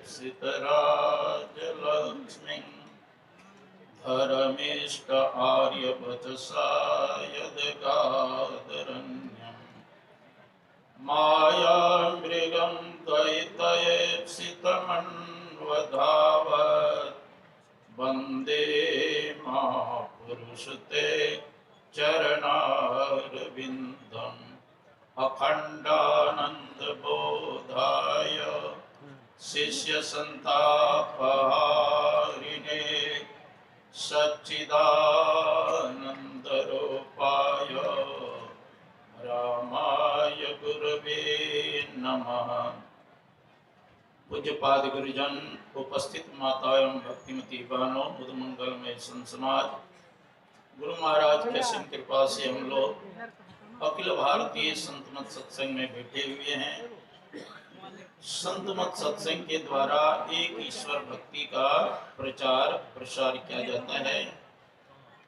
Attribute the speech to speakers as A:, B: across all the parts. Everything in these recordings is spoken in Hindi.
A: सितराजलक्ष्मीं धरमिष्ट आर्यवचसायदगादरण्यं मायामृगं द्वैतयेप्सितमन्वधावत् वन्दे महापुरुषते चरणारविन्दम् अखण्डानन्दबोधाय शिष्यसन्तापहारिणे सच्चिदानन्दरूपाय रामाय गुरवे नमः। पूज्यपाद गुरुजन, उपस्थित माता एवं भक्तिमती बहनों, बुद्ध मंगलमय संत समाज, गुरु महाराज की असीम कृपा से हम लोग अखिल भारतीय संत मत सत्संग में बैठे हुए हैं। संत मत सत्संग के द्वारा एक ईश्वर भक्ति का प्रचार प्रसार किया जाता है।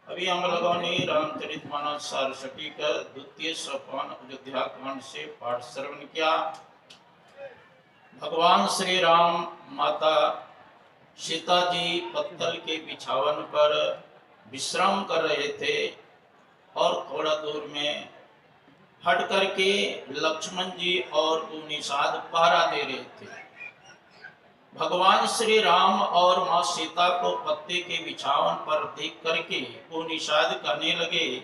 A: अभी हम लोगों ने रामचरितमानस सारस्वती का द्वितीय सोपान अयोध्या कांड से पाठ श्रवण किया। भगवान श्री राम माता सीता जी पत्तल के बिछावन पर विश्राम कर रहे थे और थोड़ा दूर में हट करके लक्ष्मण जी और निषाद पहरा दे रहे थे। भगवान श्री राम और मां सीता को पत्ते के बिछावन पर देख करके वो निषाद कहने लगे,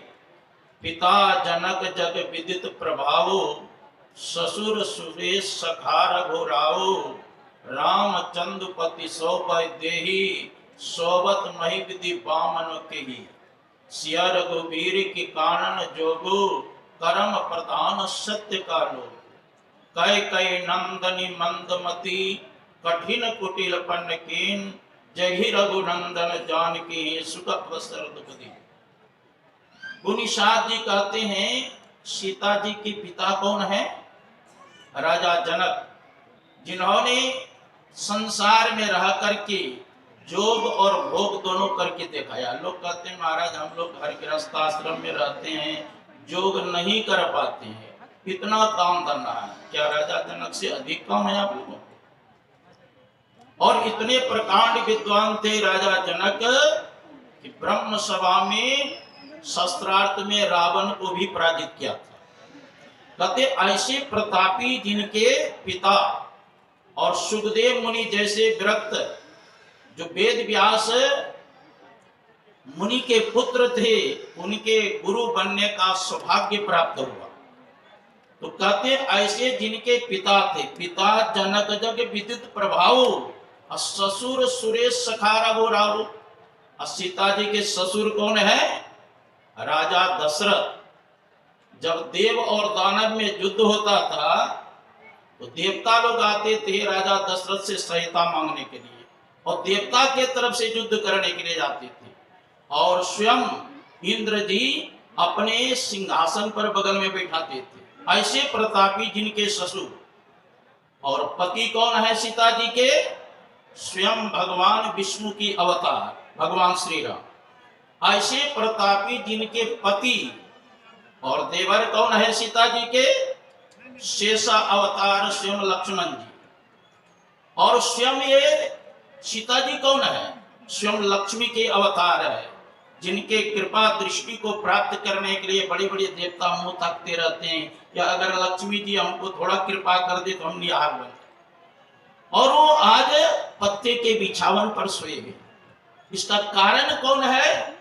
A: पिता जनक जग विदित प्रभावो, ससुर सुरेश सखा रघुराओ, रामचंद्र पति सौपय देहि, सोबत मही विधि बामन केहि, सिया रघुवीर के कारण जोगो, करम प्रधान सत्य का लो, कै कै नंदनी मंदमती, कठिन कुटिल पन्न कीन, जहि रघुनंदन जानकी सुख अवसर दुख दी। निषाद जी कहते हैं सीता जी के पिता कौन है? राजा जनक, जिन्होंने संसार में रह करके जोग और भोग दोनों करके दिखाया। लोग कहते हैं महाराज हम लोग हर गृहस्थ आश्रम में रहते हैं, जोग नहीं कर पाते हैं, इतना काम करना है। क्या राजा जनक से अधिक काम है आप लोगों? और इतने प्रकांड विद्वान थे राजा जनक कि ब्रह्म सभा में शस्त्रार्थ में रावण को भी पराजित किया था। कहते ऐसे प्रतापी जिनके पिता और सुखदेव मुनि जैसे विरक्त जो वेद व्यास मुनि के पुत्र थे, उनके गुरु बनने का सौभाग्य प्राप्त हुआ। तो कहते ऐसे जिनके पिता थे, पिता जनक जग विदित प्रभाव, ससुर सुरेश सखा रघुराव। सीता जी के ससुर कौन है? राजा दशरथ। जब देव और दानव में युद्ध होता था तो देवता लोग आते थे राजा दशरथ से सहायता मांगने के लिए, और देवता के तरफ से युद्ध करने के लिए जाते थे। और स्वयं इंद्र जी अपने सिंहासन पर बगल में बैठाते थे। ऐसे प्रतापी जिनके ससुर और पति कौन है सीता जी के? स्वयं भगवान विष्णु की अवतार भगवान श्री राम। ऐसे प्रतापी जिनके पति और देवर कौन है सीता जी के? शेषा अवतार स्वयं लक्ष्मण जी। और स्वयं ये सीता जी कौन है? स्वयं लक्ष्मी के अवतार है, जिनके कृपा दृष्टि को प्राप्त करने के लिए बड़े बड़े देवता मुंह ताकते रहते हैं, या अगर लक्ष्मी जी हमको थोड़ा कृपा कर दे तो हम निहार बन। और वो आज पत्ते के बिछावन पर सोए हुए। इसका कारण कौन है?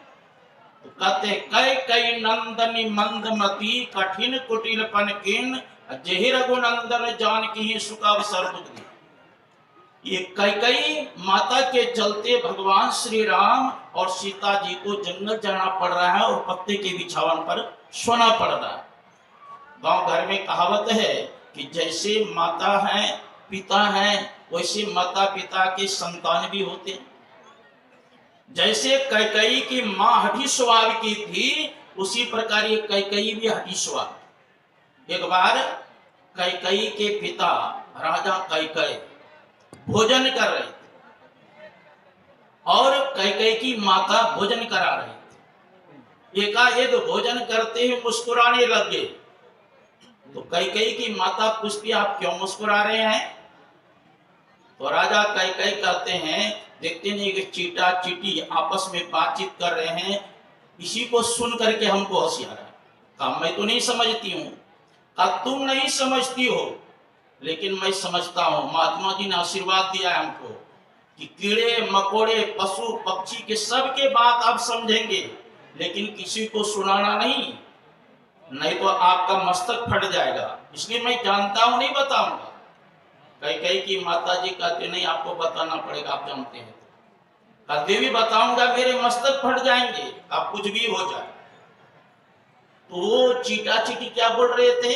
A: तो कहते कै कै नंदनी मंदमती, कठिन कुटिल पन कीन, जहि रघुनंदन जानकी सुख अवसर दुख दी। ये कैकेयी माता के चलते भगवान श्री राम और सीता जी को जंगल जाना पड़ रहा है और पत्ते के बिछावन पर सोना पड़ रहा है। गांव घर में कहावत है कि जैसे माता है पिता है, वैसे माता पिता के संतान भी होते हैं। जैसे कैकेयी की मां हठी स्वभाव की थी, उसी प्रकार ये कैकेयी भी हठी स्वभाव। एक बार कैकेयी के पिता राजा कैकेयी भोजन कर रहे थे और कैकेयी की माता भोजन करा रही थी। एकाएक भोजन करते ही मुस्कुराने लग गए। तो कैकेयी की माता पूछती आप क्यों मुस्कुरा रहे हैं? तो राजा कैकई कहते हैं, देखते नहीं कि चीटा चीटी आपस में बातचीत कर रहे हैं, इसी को सुन करके हमको हंसी आ रहा है। कहा मैं तो नहीं समझती हूँ। कहा तुम नहीं समझती हो, लेकिन मैं समझता हूँ। महात्मा जी ने आशीर्वाद दिया है हमको कि कीड़े मकोड़े पशु पक्षी के सबके बात आप समझेंगे, लेकिन किसी को सुनाना नहीं, नहीं तो आपका मस्तक फट जाएगा। इसलिए मैं जानता हूं, नहीं बताऊंगा। कई की माता जी कहते नहीं आपको बताना पड़ेगा, आप जानते हैं। कहते भी बताऊंगा मेरे मस्तक फट जाएंगे, आप कुछ भी हो जाए। तो चीटा चीटी क्या बोल रहे थे?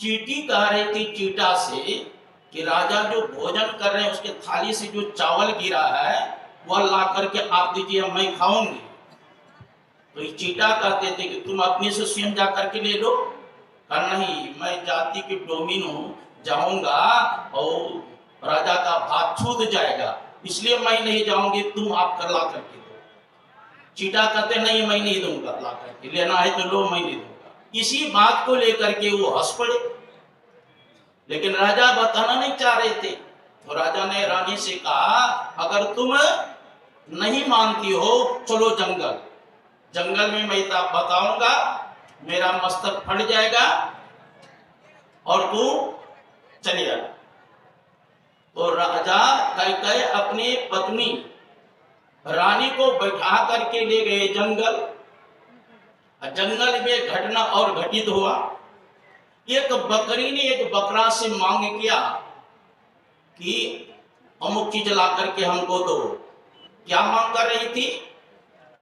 A: चीटी कह रही थी चीटा से कि राजा जो भोजन कर रहे हैं उसके थाली से जो चावल गिरा है वह ला करके आप दीजिए, मैं खाऊंगी। तो ये चीटा कहते थे कि तुम अपने से स्वयं जा करके ले लो। कहा नहीं, मैं जाति की डोमिन हूं, जाऊंगा और राजा का भात छूट जाएगा, इसलिए मैं नहीं जाऊंगी, तुम आप कर ला करके दो। चीटा कहते नहीं मैं नहीं दूंगा, ला करके लेना है तो लो, मैं नहीं दूंगा। इसी बात को लेकर के वो हंस पड़े, लेकिन राजा बताना नहीं चाह रहे थे। तो राजा ने रानी से कहा अगर तुम नहीं मानती हो चलो जंगल, जंगल में मैं बताऊंगा, मेरा मस्तक फट जाएगा और तू चली जा। तो राजा कैकई अपनी पत्नी रानी को बैठा करके ले गए जंगल। जंगल में घटना और घटित हुआ। एक बकरी ने एक बकरा से मांग किया कि अमुक चीज ला करके हमको दो। क्या मांग कर रही थी?